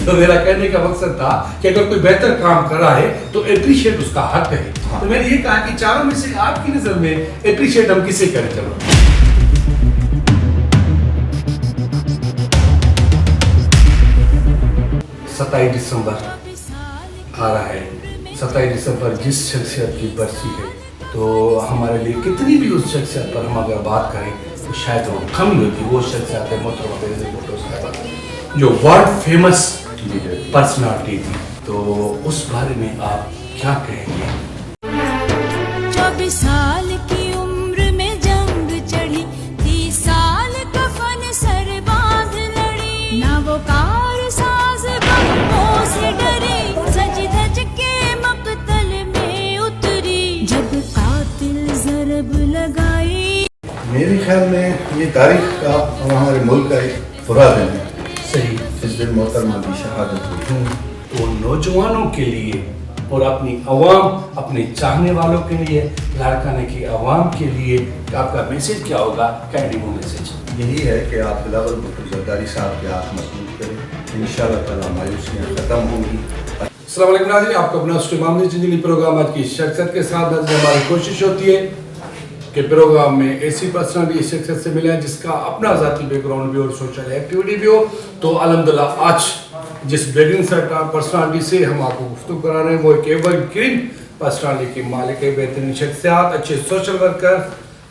तो मेरा कहने का मकसद था कि अगर कोई बेहतर काम कर रहा है तो अप्रिशिएट उसका हक है। तो मैंने ये कहा कि चारों में से आपकी नजर में अप्रिशिएट हम किसे करें? चलो 27 दिसंबर आ रहा है। 27 दिसंबर जिस शख्सियत की बरसी है, तो हमारे लिए कितनी भी उस शख्सियत पर हम अगर बात करें तो शायद वो कम ही होती। वो शख्सियत है मोहतरमा बेनज़ीर भुट्टो साहब, जो वर्ल्ड फेमस पर्सनालिटी थी। तो उस बारे में आप क्या कहेंगे? 24 साल की उम्र में जंग चढ़ी, 30 साल कफन सर बांध लड़ी, ना वो कार साज बमों से डरी, सज धज के मकतल में उतरी, जब कातिल ज़रब लगाई। मेरे ख्याल में ये तारीख का और हमारे मुल्क का एक बुरा दिन है। सही, इस दिन मोहतरमा की शहादत हुई। तो नौजवानों के लिए और अपनी अवाम, अपने चाहने वालों के लिए, लाड़काने की अवाम के लिए आपका मैसेज क्या होगा? कैंडी वो मैसेज यही है कि आप बिलावल भुट्टो ज़रदारी साहब के हाथ मजबूत करें, इंशाअल्लाह ताला मायूसियाँ ख़त्म होंगी। अस्सलाम वालेकुम नाज़रीन, आपका अपना मामले ज़िंदगी प्रोग्राम आज की शख्सियत के साथ हमारी कोशिश होती है कि प्रोग्राम में ऐसी पर्सनालिटी शख्सियत से मिले जिसका अपना ज़ाती बैकग्राउंड भी और सोशल एक्टिविटी भी हो। तो अल्हम्दुलिल्लाह आज जिस बेहतरीन पर्सनालिटी से हम आपको गुफ्तगू करा रहे हैं वो एक एवरग्रीन पर्सनालिटी के मालिक है, बेहतरीन शख्सियात, अच्छे सोशल वर्कर,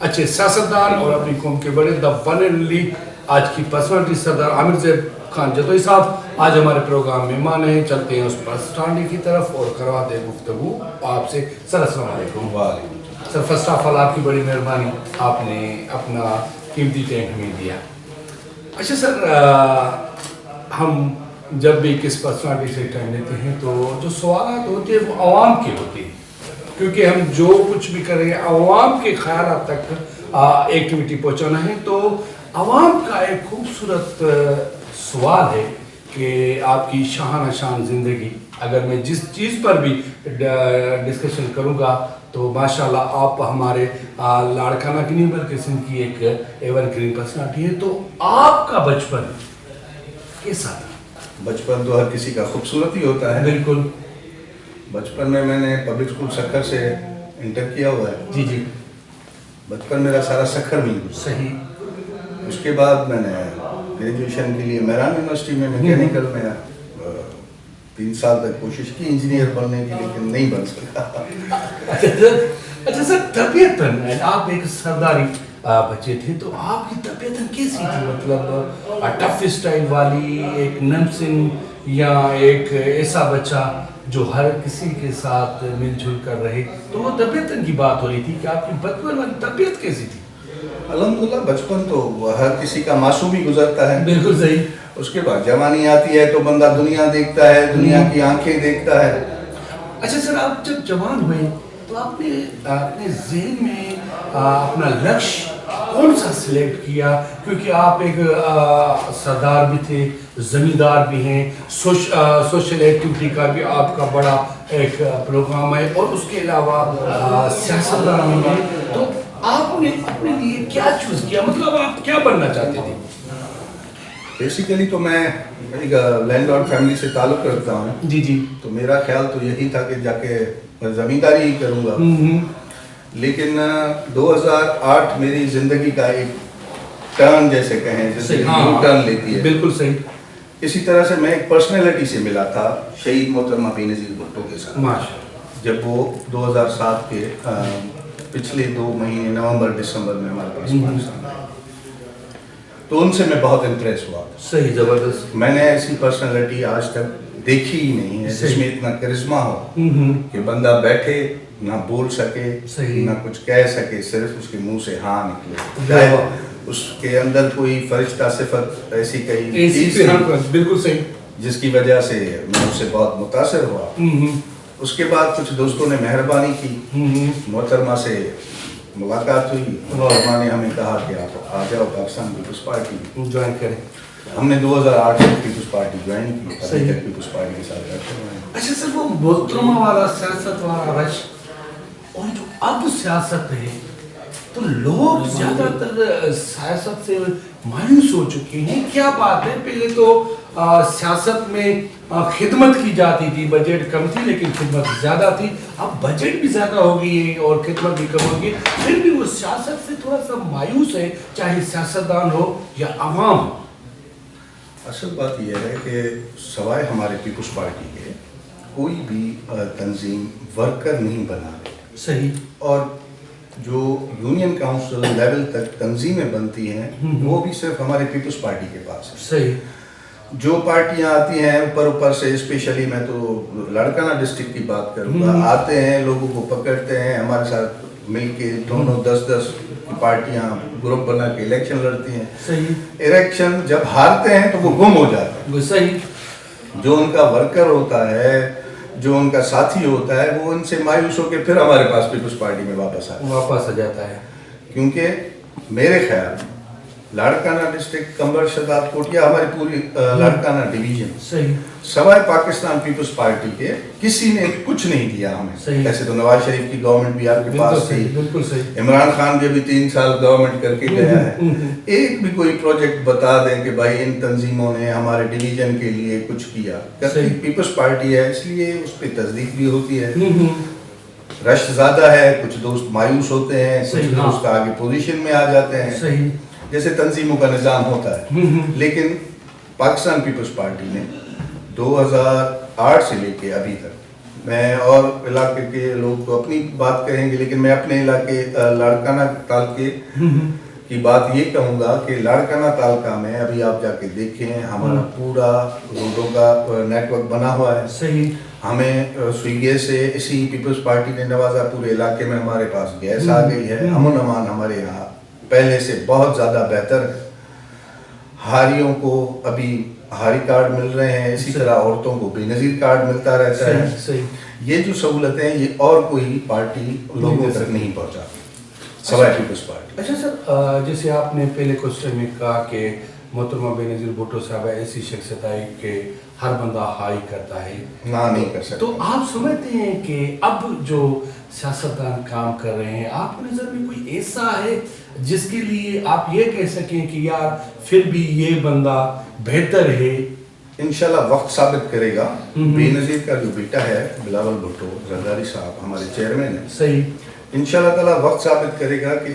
अच्छे सियासतदान और अपनी कौम के बड़े द वन एंड ओनली आज की पर्सनालिटी सरदार आमिर ज़ैद खान जतोई साहब आज हमारे प्रोग्राम में मान हैं। चलते हैं उस पर्सनालिटी की तरफ और करवाते हैं गुफ्तगू आपसे। सर अस्सलाम वालेकुम। सर फर्स्ट ऑफ ऑल आपकी बड़ी मेहरबानी, आपने अपना कीमती टाइम हमें दिया। अच्छा सर, हम जब भी किस पर्सनालिटी से टाइम लेते हैं तो जो सवाल होते हैं वो आवाम के होते हैं, क्योंकि हम जो कुछ भी कर रहे हैं आवाम के ख्याल तक एक्टिविटी पहुंचाना है। तो आवाम का एक खूबसूरत सवाल है कि आपकी शाहाना शान ज़िंदगी, अगर मैं जिस चीज़ पर भी डिस्कशन करूँगा तो माशाल्लाह आप हमारे लाड़काना की नहीं बल्कि सिंध की एक एवरग्रीन पर्सनालिटी है। तो आपका बचपन कैसा था? बचपन तो हर किसी का खूबसूरत ही होता है। बिल्कुल। बचपन में मैंने पब्लिक स्कूल सक्खर से इंटर किया हुआ है। जी जी। बचपन मेरा सारा सक्खर में ही। सही। उसके बाद मैंने ग्रेजुएशन के लिए मेहरान यूनिवर्सिटी में मैकेनिकल में 3 साल तक कोशिश की इंजीनियर बनने की, लेकिन नहीं बन सका। अच्छा सर, तबीयतन आप एक सरदारी बच्चे थे तो आपकी तबीयतन कैसी थी? मतलब टफ स्टाइल वाली, एक नमसिंग, या एक ऐसा बच्चा जो हर किसी के साथ मिलजुल कर रहे? तो वो तबीयतन की बात हो रही थी कि आपकी बचपन वाली तबीयत कैसी थी? अल्हम्दुलिल्लाह बचपन तो हर किसी का मासूम ही गुजरता है। बिल्कुल सही। उसके बाद जवानी आती है तो बंदा दुनिया देखता है, दुनिया की आंखें देखता है। अच्छा सर, आप जब जवान हुए तो आपने अपने ज़हन में अपना लक्ष्य कौन सा सिलेक्ट किया? क्योंकि आप एक सरदार भी थे, ज़मींदार भी हैं, सोशल एक्टिविटी का भी आपका बड़ा एक प्रोग्राम है और उसके अलावा सियासतदान भी हैं। तो आपने अपने लिए क्या चूज़ किया? मतलब आप क्या बनना चाहते थे? बेसिकली तो मैं एक लैंडलॉर्ड फैमिली से ताल्लुक़ रखता हूँ। जी जी। तो मेरा ख्याल तो यही था कि जाके मैं ज़मींदारी ही करूँगा। लेकिन 2008 मेरी ज़िंदगी का एक टर्न जैसे कहें, जैसे टर्न लेती है। बिल्कुल सही। इसी तरह से मैं एक पर्सनैलिटी से मिला था शहीद मोहतरमा बेनज़ीर भुट्टो के साथ। माशाअल्लाह। जब वो 2007 के पिछले 2 महीने नवंबर दिसंबर में हमारे पास पाकिस्तान आए, तो उनसे मैं बहुत इम्प्रेस हुआ। सही, ज़बरदस्त। मैंने ऐसी पर्सनैलिटी आज तक देखी ही नहीं है जिसमें इतना करिश्मा हो कि बंदा बैठे ना बोल सके, ना कुछ कह सके, सिर्फ उसके मुंह से हाँ निकले। उसके अंदर कोई फरिश्ता सिफत ऐसी कई चीज़ थी बिल्कुल सही, जिसकी वजह से मैं उससे बहुत मुतासिर हुआ। उसके बाद कुछ दोस्तों ने मेहरबानी की, मोहतरमा से मुलाकात हुई। मोहतरमा ने हमें कहा कि आप आ जाओ पाकिस्तान पीपल्स पार्टी ज्वाइन करें। हमने 2008 में पीपल्स पार्टी ज्वाइन की। पीपल्स पार्टी के साथ रहते हैं। अच्छा सर, वो मोहतरमा वाला सियासत वाला रश और जो अब सियासत है, तो लोग ज़्यादातर सियासत से मायूस हो चुके हैं। क्या बात है? पहले तो सियासत में खिदमत की जाती थी, बजट कम थी लेकिन खिदमत ज़्यादा थी। अब बजट भी ज़्यादा हो गई है और खिदमत भी कम हो गई, फिर भी वो सियासत से थोड़ा सा मायूस है, चाहे सियासतदान हो या आवाम हो। असल बात यह है कि सवाए हमारे पीपल्स पार्टी के कोई भी तंजीम वर्कर नहीं बना रही। सही। और जो यूनियन काउंसिल लेवल तक तंजीमें बनती हैं वो भी सिर्फ हमारे पीपल्स पार्टी के पास है। सही। जो पार्टियां आती हैं ऊपर से, स्पेशली मैं तो लाड़काना डिस्ट्रिक्ट की बात करूंगा, आते हैं लोगों को पकड़ते हैं, हमारे साथ मिलके दोनों 10-10 पार्टियां ग्रुप बना के इलेक्शन लड़ती हैं। सही। इलेक्शन जब हारते हैं तो वो गुम हो जाते हैं। सही। जो उनका वर्कर होता है, जो उनका साथी होता है, वो उनसे मायूस होकर फिर हमारे पास पीपल्स पार्टी में वापस आ जाता है। क्योंकि मेरे ख्याल लाड़काना डिस्ट्रिक्ट, कंबर, शदाब, कोटिया, हमारी पूरी लाड़काना डिवीजन सही सवाए पाकिस्तान पीपल्स पार्टी के किसी ने कुछ नहीं दिया हमें। ऐसे तो नवाज शरीफ की गवर्नमेंट भी आपके पास थी, बिल्कुल सही। इमरान खान भी अभी 3 साल गवर्नमेंट करके गया है। एक भी कोई प्रोजेक्ट बता दें कि भाई इन तंजीमों ने हमारे डिवीजन के लिए कुछ किया। पीपल्स पार्टी है इसलिए उस पर तस्दीक भी होती है, रश ज्यादा है, कुछ दोस्त मायूस होते हैं, कुछ दोस्त आगे पोजीशन में आ जाते हैं। सही। जैसे तंजीमों का निज़ाम होता है। लेकिन पाकिस्तान पीपल्स पार्टी ने 2008 से लेके अभी तक, मैं और इलाके के लोग तो अपनी बात कहेंगे लेकिन मैं अपने इलाके लाड़काना तालके की बात ये कहूँगा कि लाड़काना तालका में अभी आप जाके देखें, हमारा पूरा रोडों का नेटवर्क बना हुआ है। सही। हमें स्विगी से इसी पीपल्स पार्टी ने नवाजा, पूरे इलाके में हमारे पास गैस आ गई है, अमन अमान हमारे यहाँ पहले से बहुत ज़्यादा बेहतर। हारियों को अभी हारी कार्ड मिल रहे हैं, इसी तरह औरतों को बेनज़ीर कार्ड मिलता रहता है। सही। ये जो सहूलतें हैं ये और कोई पार्टी लोगों तक नहीं पहुँचाती, सवाए पीपल्स पार्टी। अच्छा सर, जैसे आपने पहले क्वेश्चन में कहा कि मोहतरमा बेनज़ीर भुट्टो साहब ऐसी शख्सियत है कि हर बंदा हाई करता है, ना नहीं कर सकता। तो आप समझते हैं कि अब जो सियासतदान काम कर रहे हैं, आपकी नज़र में कोई ऐसा है जिसके लिए आप ये कह सकें कि यार फिर भी ये बंदा बेहतर है? इंशाल्लाह वक्त साबित करेगा। बेनज़ीर का जो बेटा है बिलावल भुट्टो जरदारी साहब, हमारे चेयरमैन है। सही। इंशाल्लाह ताला वक्त साबित करेगा कि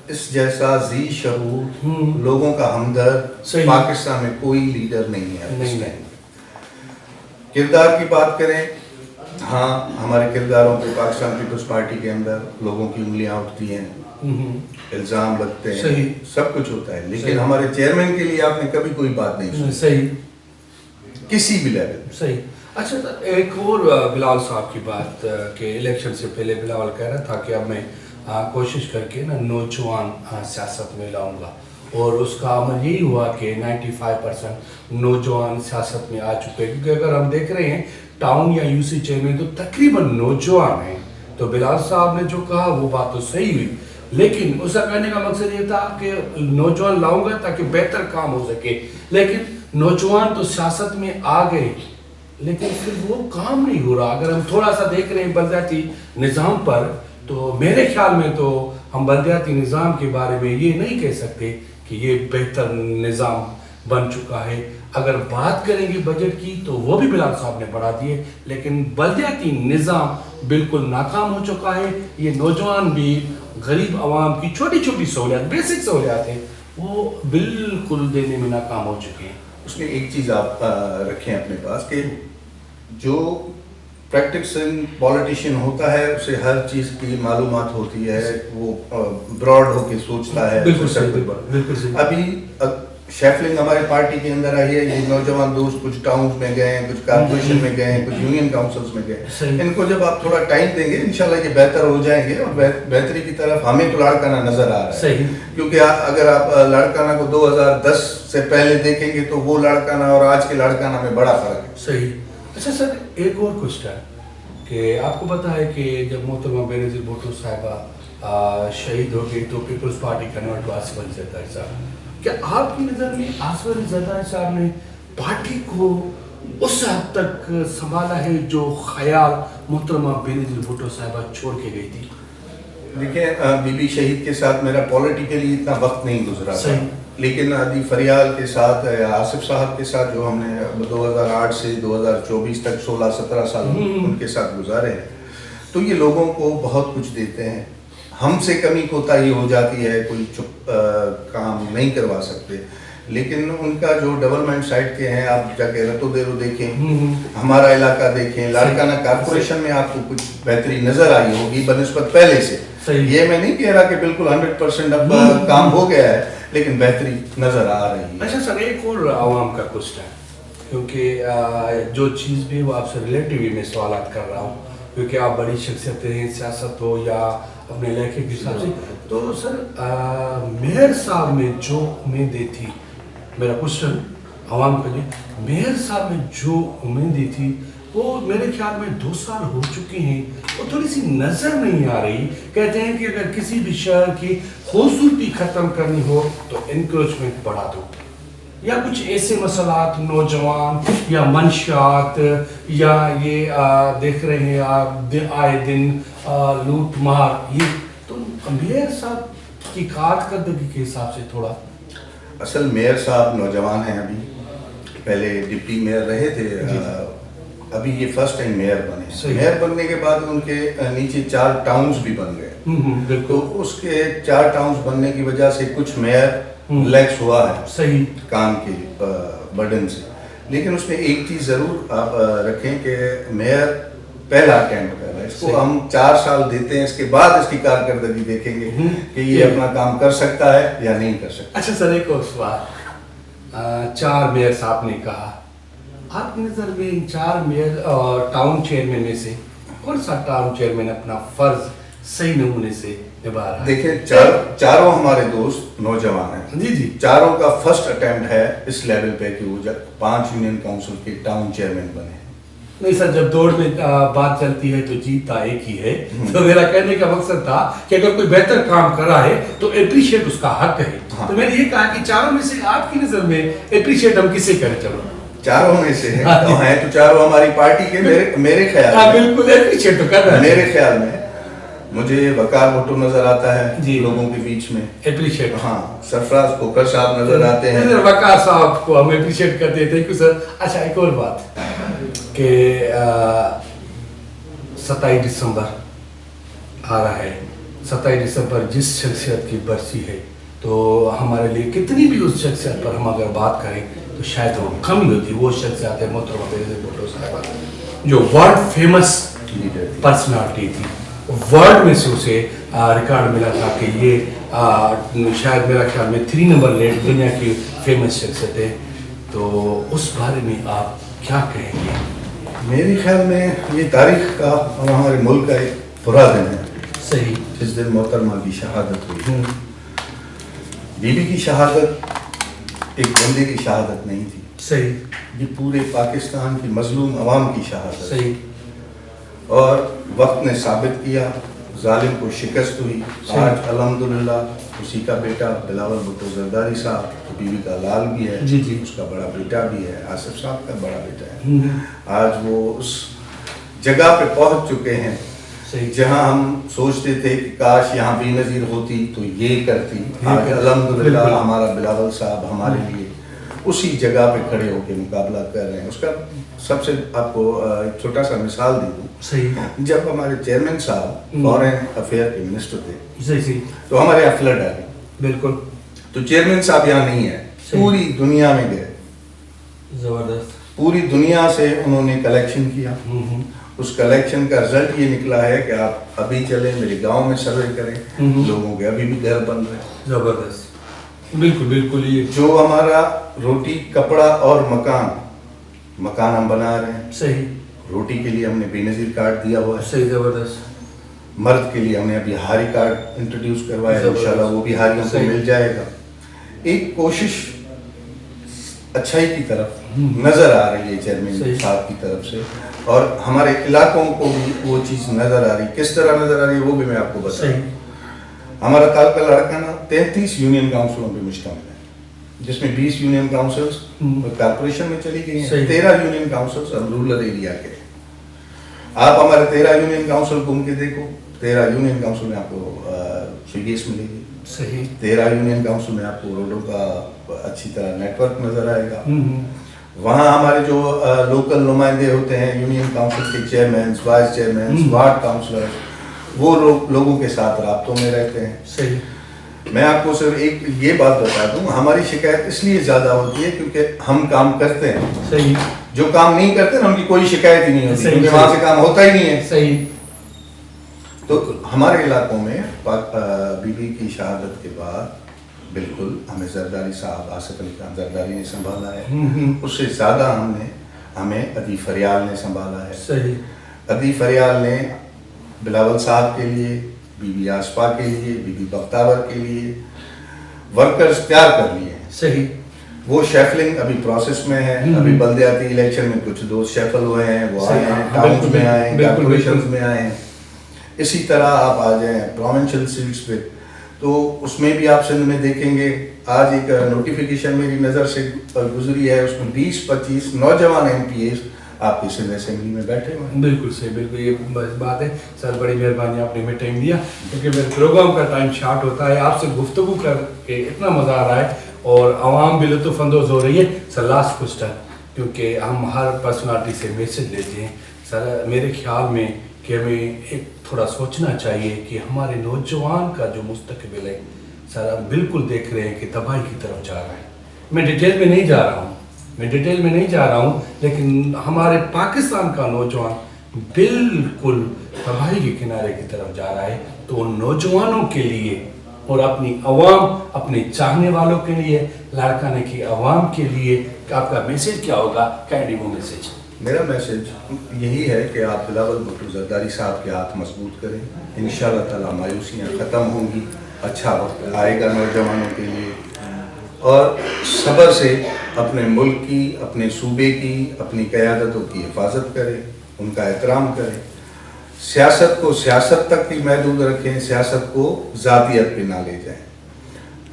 इस जैसा जी शऊर लोगों का हमदर्द पाकिस्तान में कोई लीडर नहीं है। किरदार की बात करें, हाँ हमारे किरदारों पे पाकिस्तान पीपल्स पार्टी के अंदर लोगों की उंगलियां उठती हैं, इल्जाम लगते हैं, सब कुछ होता है, लेकिन हमारे चेयरमैन के लिए आपने कभी कोई बात नहीं सुनी। सही। किसी भी लेवल। सही। अच्छा सर, एक और बिलावल साहब की बात कि इलेक्शन से पहले बिलावल कह रहा था कि अब मैं कोशिश करके ना नौजवान सियासत में लाऊंगा, और उसका अमल यही हुआ कि 95% नौजवान सियासत में आ चुके हैं। क्योंकि अगर हम देख रहे हैं टाउन या यूसी चेयरमैन तो तकरीबन नौजवान हैं। तो बिलावल साहब ने जो कहा वो बात तो सही हुई, लेकिन उसका कहने का मकसद ये था कि नौजवान लाऊंगा ताकि बेहतर काम हो सके। लेकिन नौजवान तो सियासत में आ गए लेकिन फिर वो काम नहीं हो रहा। अगर हम थोड़ा सा देख रहे हैं बलदियाती निज़ाम पर, तो मेरे ख्याल में तो हम बलदियाती निज़ाम के बारे में ये नहीं कह सकते कि ये बेहतर निज़ाम बन चुका है। अगर बात करेंगे बजट की तो वो भी बिलावल साहब ने बढ़ा दिए, लेकिन बलदियाती निज़ाम बिल्कुल नाकाम हो चुका है। ये नौजवान भी गरीब आवाम की छोटी छोटी सहूलियात, बेसिक सहूलियात हैं, वो बिल्कुल देने में नाकाम हो चुके हैं। उसमें एक चीज़ आप रखें अपने पास कि जो प्रैक्टिसिंग पॉलिटिशियन होता है उसे हर चीज़ की मालूमात होती है, वो ब्रॉड होके सोचता है। बिल्कुल। अभी शेफलिंग हमारे पार्टी के अंदर आई है, ये नौजवान दोस्त कुछ टाउन में गए, कुछ कारपोरेशन में गए, कुछ यूनियन काउंसिल्स में गए। इनको जब आप थोड़ा टाइम देंगे इंशाल्लाह ये बेहतर हो जाएंगे और बेहतरी की तरफ हमें तो लाड़काना नजर आ रहा है। क्योंकि अगर आप लाड़काना को 2010 से पहले देखेंगे तो वो लाड़काना और आज के लाड़काना में बड़ा फर्क है। सही। अच्छा सर, एक और क्वेश्चन कि आपको पता है कि जब मोहतरमा बेनज़ीर भुट्टो साहिबा शहीद हो गई तो पीपल्स पार्टी कन्वर्ट हुआ आसिफ अली ज़रदारी साहब। क्या आपकी नज़र में आसिफ अली ज़रदारी साहब ने पार्टी को उस हद तक संभाला है जो ख्याल मोहतरमा बेनज़ीर भुट्टो साहिबा छोड़ के गई थी? देखिए, बीबी शहीद के साथ मेरा पॉलिटिकली इतना वक्त नहीं गुजरा था, لیکن علی فریال کے ساتھ آصف صاحب کے ساتھ جو ہم نے 2008 سے 2024 تک 16-17 سال ان کے ساتھ گزارے ہیں، تو یہ لوگوں کو بہت کچھ دیتے ہیں. ہم سے کمی کوتاہی ہو جاتی ہے، کوئی کام نہیں کروا سکتے، لیکن ان کا جو ڈیولپمنٹ سائٹ کے ہیں، آپ جا کے رتو دیرو دیکھیں، ہمارا علاقہ دیکھیں، لاڑکانہ کارپوریشن میں آپ کو کچھ بہتری نظر آئی ہوگی بنسبت پہلے سے. یہ میں نہیں کہہ رہا کہ بالکل 100% اب کام ہو گیا ہے، لیکن بہتری نظر آ رہی ہے. اچھا سر، ایک اور عوام کا کوشچن ہے، کیونکہ جو چیز بھی وہ آپ سے ریلیٹیولی میں سوالات کر رہا ہوں، کیونکہ آپ بڑی شخصیت ہیں، سیاست ہو یا اپنے علاقے کے حساب سے. تو سر میئر صاحب میں جو امیدیں تھی، میرا کوشچن عوام کا جو میئر صاحب میں جو امیدیں تھی وہ میرے خیال میں 2 سال ہو چکی ہیں، وہ تھوڑی سی نظر نہیں آ رہی. کہتے ہیں کہ اگر کسی بھی شہر کی خوبصورتی ختم کرنی ہو تو انکروچمنٹ بڑھا دو، یا کچھ ایسے مسئلات نوجوان یا منشیات یا یہ دیکھ رہے ہیں آپ آئے دن لوٹ مار. یہ تو میئر صاحب کی کارکردگی کے حساب سے تھوڑا اصل میئر صاحب نوجوان ہیں، ابھی پہلے ڈپٹی میئر رہے تھے، ابھی یہ فرسٹ ٹائم میئر بنے. میئر بننے کے بعد ان کے نیچے 4 ٹاؤنز بھی بن گئے. تو اس کے 4 ٹاؤنز بننے کی وجہ سے کچھ میئر ریلیکس ہوا ہے صحیح کام کے برڈن سے. لیکن اس میں ایک چیز ضرور آپ رکھیں کہ میئر پہلا اٹیمپٹ کر رہا ہے، اس کو ہم 4 سال دیتے ہیں، اس کے بعد اس کی کارکردگی دیکھیں گے کہ یہ اپنا کام کر سکتا ہے یا نہیں کر سکتا. اچھا سر، ایک اور سوال، 4 میئر صاحب نے کہا، آپ کی نظر میں ان 4 میئر اور ٹاؤن چیئرمین میں سے کون سا ٹاؤن چیئرمین اپنا فرض صحیح نمونے سے نبھا رہا ہے؟ دیکھیں، چاروں ہمارے دوست نوجوان ہیں. جی چاروں کا فرسٹ اٹیمپٹ ہے اس لیول پہ کہ وہ 5 یونین کاؤنسل کے ٹاؤن چیئرمین بنے. نہیں سر، جب دوڑ میں بات چلتی ہے تو جیتا ایک ہی ہے. تو میرا کہنے کا مقصد تھا کہ اگر کوئی بہتر کام کر رہا ہے تو اپریشیٹ اس کا حق ہے. تو میں نے یہ کہا کہ چاروں میں سے آپ کی نظر میں اپریشیٹ ہم کسے کریں؟ چلو چاروں میں سے ہیں تو چاروں ہماری پارٹی کے. میرے خیال میں بالکل اپریشیٹ تو کر رہا ہے. میرے خیال میں مجھے وقار بھٹو نظر آتا ہے لوگوں کے بیچ میں اپریشیٹ. ہاں، سرفراز کھوکھر صاحب نظر آتے ہیں. وقار صاحب کو ہم اپریشیٹ کرتے ہیں. Thank you sir. اچھا، ایک اور بات کہ 27 دسمبر آ رہا ہے. 27 دسمبر جس شخصیت کی برسی ہے، تو ہمارے لیے کتنی بھی اس شخصیت پر ہم اگر بات کریں تو شاید وہ کم ہوتی. وہ شخصیت ہے محترمہ بینظیر بھٹو صاحبہ، جو ورلڈ فیمس پرسنالٹی تھی. ورلڈ میں سے اسے ریکارڈ ملا تھا کہ یہ شاید میرا خیال میں 3 نمبر ریٹ دنیا کی فیمس شخصیت ہے. تو اس بارے میں آپ کیا کہیں گے؟ میرے خیال میں یہ تاریخ کا اور ہمارے ملک کا ایک برا دن ہے. صحیح. جس دن محترمہ کی شہادت ہوئی. بی بی کی شہادت ایک بندے کی شہادت نہیں تھی. صحیح. یہ پورے پاکستان کی مظلوم عوام کی شہادت. صحیح. اور وقت نے ثابت کیا، ظالم کو شکست ہوئی. آج الحمدللہ اسی کا بیٹا بلاول بھٹو زرداری صاحب، بی بی کا لال بھی ہے، اس کا بڑا بیٹا بھی ہے، آصف صاحب کا بڑا بیٹا ہے. آج وہ اس جگہ پہ پہنچ چکے ہیں جہاں ہم سوچتے تھے کہ کاش یہاں بے نظیر ہوتی تو یہ کرتی. آج الحمدللہ ہمارا بلاول صاحب ہمارے لیے اسی جگہ پہ کھڑے ہو کے مقابلہ کر رہے ہیں. اس کا سب سے آپ کو ایک چھوٹا سا مثال دے دوں. جب ہمارے چیئرمین صاحب فارن افیئر کے منسٹر تھے تو ہمارے یہاں فلڈ آ گئی. بالکل. تو چیئرمین صاحب یہاں نہیں ہے، پوری دنیا میں گئے. زبردست. پوری دنیا سے انہوں نے کلیکشن کیا. اس کلیکشن کا رزلٹ یہ نکلا ہے کہ آپ ابھی چلیں میرے گاؤں میں سروے کریں، لوگوں کے ابھی بھی گھر بن رہے ہیں. زبردست. بالکل بالکل. یہ جو ہمارا روٹی کپڑا اور مکان ہم بنا رہے ہیں. صحیح. روٹی کے لیے ہم نے بے نظیر کارڈ دیا ہوا ہے. صحیح. زبردست. مرد کے لیے ہم نے ابھی ہاری کارڈ انٹروڈیوس کروایا ہے، انشاءاللہ وہ بھی ہاریوں کو مل جائے گا. ایک کوشش اچھائی کی طرف نظر آ رہی ہے چیئرمین صاحب کی طرف سے، اور ہمارے علاقوں کو بھی وہ چیز نظر آ رہی. کس طرح نظر آ رہی ہے وہ بھی میں آپ کو بتاؤں. ہمارا تعلقہ لاڑکانہ 33 یونین کاؤنسلوں پہ مشتمل ہے، جس میں 20 یونین کاؤنسلز کارپوریشن میں چلی گئی ہیں. 13 یونین کاؤنسلز اب رورل ایریا کے. آپ ہمارے 13 یونین کاؤنسل گھوم کے دیکھو. 13 یونین کاؤنسل میں آپ کو سویگیس ملے گی، صحیح 13 यूनियन काउंसिल में आपको रोडों का अच्छी तरह नेटवर्क नज़र आएगा। वहाँ हमारे जो लोकल नुमाइंदे होते हैं, यूनियन काउंसिल के chairman, vice chairman, ward councillor, वो लोगों के साथ राब्तों में रहते हैं। सही। मैं आपको सिर्फ एक ये बात बता दूं, हमारी शिकायत इसलिए ज़्यादा होती है क्योंकि हम काम करते हैं। सही। जो काम नहीं करते ना, उनकी कोई शिकायत ही नहीं होती, क्योंकि वहाँ से काम होता ही नहीं है। सही। तो हमारे इलाकों में बीबी की शहादत के बाद बिल्कुल हमें जरदारी साहब, आसिफ अली खान जरदारी ने संभाला है। उससे ज़्यादा हमें अदी फरियाल ने संभाला है। सही। अदी फरियाल ने बिलावल साहब के लिए, बीबी आसपा के लिए, बीबी बख्तावर के लिए वर्कर्स तैयार कर लिए हैं। सही। वो शेफलिंग अभी प्रोसेस में है। अभी बल्दियाती इलेक्शन में कुछ दोस्त शेफल हुए हैं, वो आए हैं, टाउन्स में आए हैं, कॉर्पोरेशंस में आए हैं। इसी तरह आप आ जाएं प्रोविंशियल सीट्स पे, तो उसमें भी आप सिंध में देखेंगे, आज एक नोटिफिकेशन मेरी नज़र से गुजरी है, उसमें 20-25 नौजवान MPAs आपकी सिंध असेंबली में बैठे हुए हैं। बिल्कुल सही, बिल्कुल ये बात है सर। बड़ी मेहरबानी आपने हमें टाइम दिया, क्योंकि मेरे प्रोग्राम का टाइम शार्ट होता है। आपसे गुफ्तगू करके इतना मज़ा आ रहा है और आवाम भी लुत्फ़ अंदोज़ हो रही है। सर लास्ट क्वेश्चन, क्योंकि हम हर पर्सनालिटी से मैसेज लेते हैं सर, मेरे ख्याल में कि हमें एक थोड़ा सोचना चाहिए कि हमारे नौजवान का जो मुस्तकबिल है सर, हम बिल्कुल देख रहे हैं कि तबाही की तरफ जा रहा है। मैं डिटेल में नहीं जा रहा हूँ, लेकिन हमारे पाकिस्तान का नौजवान बिल्कुल तबाही के किनारे की तरफ जा रहा है। तो उन नौजवानों के लिए और अपनी अवाम, अपने चाहने वालों के लिए, लाड़काने की अवाम के लिए आपका मैसेज क्या होगा? कैंडी वो मैसेज। मेरा मैसेज यही है कि आप बिलावल भुट्टो जरदारी साहब के हाथ मजबूत करें। इंशाअल्लाह ताला मायूसियाँ ख़त्म होंगी, अच्छा वक्त आएगा नौजवानों के लिए, और सब्र से अपने मुल्क की, अपने सूबे की, अपनी क़यादतों की हिफाजत करें, उनका एहतराम करें। सियासत को सियासत तक ही महदूद रखें, सियासत को ज़ातियत पे ना ले जाएं।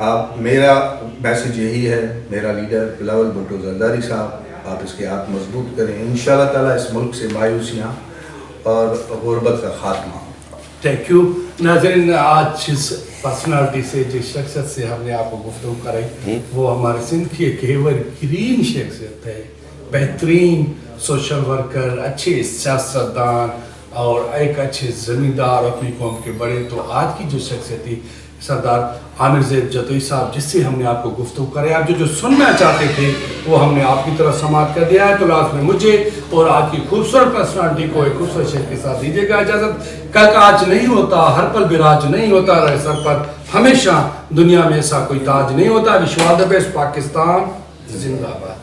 आप, मेरा मैसेज यही है, मेरा लीडर बिलावल भुट्टो जरदारी साहब, आप इसके हाथ मजबूत करें। इंशाअल्लाह ताला इस मुल्क से मायूसियाँ और गुरबत का खात्मा। थैंक यू नाज़रीन, आज जिस पर्सनालिटी से, जिस शख्सियत से हमने आपको गुफ्तगू कराई, वो हमारे सिंध की एक एवरग्रीन शख्सियत है, बेहतरीन सोशल वर्कर, अच्छे सियासतदान और एक अच्छे ज़मींदार, अपनी कौम के बड़े। तो आज की जो शख्सियत थी सरदार आमिर ज़ैद जतोई साहब, जिससे हमने आपको गुफ्तगू कराई। आप जो सुनना चाहते थे वो हमने आपकी तरफ समाप्त कर दिया है। तो लास्ट में मुझे और आपकी खूबसूरत पर्सनालिटी को एक खूबसूरत शेर के साथ दीजिएगा इजाज़त। कल आज नहीं होता, हर पल बिराज नहीं होता, रहे सर पर हमेशा दुनिया में ऐसा कोई ताज नहीं होता। विश्वास पाकिस्तान जिंदाबाद।